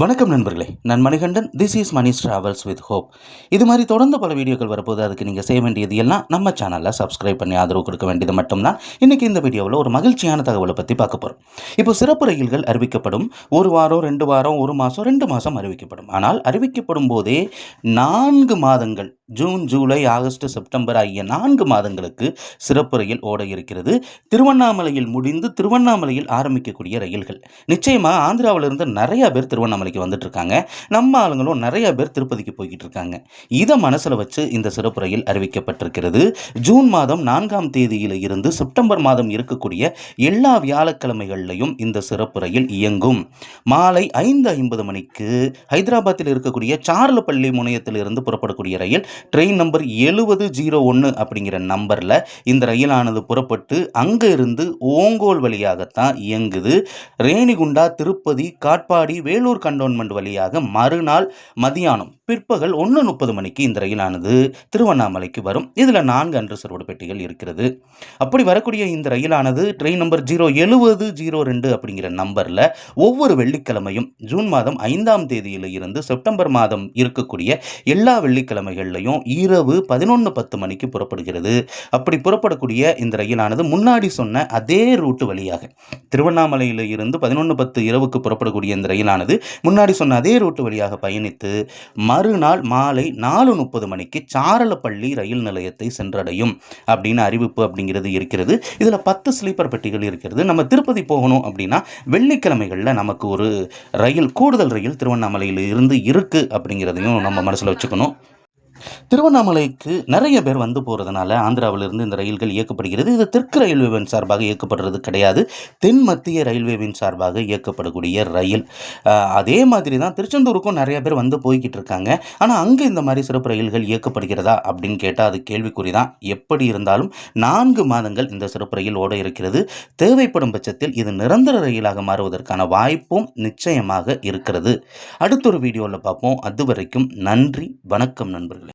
வணக்கம் நண்பர்களே, நான் Manikandan. This is Mani's travels with hope. இது மாதிரி தொடர்ந்து பல வீடியோக்கள் வரப்போது. அதுக்கு நீங்கள் செய்ய வேண்டியது எல்லாம் நம்ம சேனலில் சப்ஸ்கிரைப் பண்ணி ஆதரவு கொடுக்க வேண்டியது மட்டும்தான். இன்றைக்கி இந்த வீடியோவில் ஒரு மகிழ்ச்சியான தகவலை பற்றி பார்க்க போகிறோம். இப்போ சிறப்பு ரயில்கள் அறிவிக்கப்படும். ஒரு வாரம், 2 வாரம், 1 மாதம், 2 மாதம் அறிவிக்கப்படும். ஆனால் அறிவிக்கப்படும் போதே 4 மாதங்கள், ஜூன், ஜூலை, ஆகஸ்ட், செப்டம்பர் ஆகிய 4 மாதங்களுக்கு சிறப்பு ரயில் ஓட இருக்கிறது. திருவண்ணாமலையில் முடிந்து திருவண்ணாமலையில் ஆரம்பிக்கக்கூடிய ரயில்கள். நிச்சயமாக ஆந்திராவிலிருந்து நிறைய பேர் திருவண்ணாமலைக்கு வந்துட்டு இருக்காங்க. நம்ம ஆளுங்களும் நிறைய பேர் திருப்பதிக்கு போய்கிட்டு இருக்காங்க. இதை மனசில் வச்சு இந்த சிறப்பு ரயில் அறிவிக்கப்பட்டிருக்கிறது. ஜூன் மாதம் 4ஆம் தேதியில் இருந்து செப்டம்பர் மாதம் இருக்கக்கூடிய எல்லா வியாழக்கிழமைகளிலையும் இந்த சிறப்பு ரயில் இயங்கும். மாலை 5:50 மணிக்கு ஹைதராபாத்தில் இருக்கக்கூடிய சார்லப்பள்ளி முனையத்தில் இருந்து புறப்படக்கூடிய ரயில் ட்ரெயின் நம்பர் 7001 அப்படிங்கிற நம்பரில் இந்த ரயிலானது புறப்பட்டு அங்கே இருந்து ஓங்கோல் வழியாகத்தான் இயங்குது. ரேணிகுண்டா, திருப்பதி, காட்பாடி, வேலூர் கண்டோன்மெண்ட் வழியாக மறுநாள் மதியானம் பிற்பகல் 1:30 மணிக்கு இந்த ரயிலானது திருவண்ணாமலைக்கு வரும். இதில் 4 அன்ரிசர்வ்டு பெட்டிகள் இருக்கிறது. அப்படி வரக்கூடிய இந்த ரயிலானது ட்ரெயின் நம்பர் 07002 அப்படிங்கிற நம்பரில் ஒவ்வொரு வெள்ளிக்கிழமையும் ஜூன் மாதம் 5ஆம் தேதியில் இருந்து செப்டம்பர் மாதம் இருக்கக்கூடிய எல்லா வெள்ளிக்கிழமைகள்லையும் இரவு 11:10 மணிக்கு புறப்படுகிறது. அப்படி புறப்படக்கூடிய இந்த ரயிலானது முன்னாடி சொன்ன அதே ரூட்டு வழியாக திருவண்ணாமலையில் இருந்து 11:10 இரவுக்கு புறப்படக்கூடிய இந்த ரயிலானது முன்னாடி சொன்ன அதே ரூட்டு வழியாக பயணித்து மறுநாள் மாலை 4:30 மணிக்கு சாரலப்பள்ளி ரயில் நிலையத்தை சென்றடையும் அப்படின்னு அறிவிப்பு அப்படிங்கிறது இருக்கிறது. இதில் 10 ஸ்லீப்பர் பெட்டிகள் இருக்கிறது. நம்ம திருப்பதி போகணும் அப்படின்னா வெள்ளிக்கிழமைகளில் நமக்கு ஒரு ரயில், கூடுதல் ரயில் திருவண்ணாமலையில் இருந்து இருக்கு அப்படிங்கிறதையும் நம்ம மனசில் வச்சுக்கணும். திருவண்ணாமலைக்கு நிறைய பேர் வந்து போகிறதுனால ஆந்திராவிலிருந்து இந்த ரயில்கள் இயக்கப்படுகிறது. இது தெற்கு ரயில்வேவின் சார்பாக இயக்கப்படுறது கிடையாது. தென் மத்திய ரயில்வேவின் சார்பாக இயக்கப்படக்கூடிய ரயில். அதே மாதிரி தான் திருச்செந்தூருக்கும் நிறைய பேர் வந்து போய்கிட்டு இருக்காங்க. ஆனால் அங்கே இந்த மாதிரி சிறப்பு ரயில்கள் இயக்கப்படுகிறதா அப்படின்னு கேட்டால் அது கேள்விக்குறி தான். எப்படி இருந்தாலும் 4 மாதங்கள் இந்த சிறப்பு ரயில் ஓட இருக்கிறது. தேவைப்படும் பட்சத்தில் இது நிரந்தர ரயிலாக மாறுவதற்கான வாய்ப்பும் நிச்சயமாக இருக்கிறது. அடுத்த ஒரு வீடியோவில் பார்ப்போம். அது வரைக்கும் நன்றி, வணக்கம் நண்பர்களே.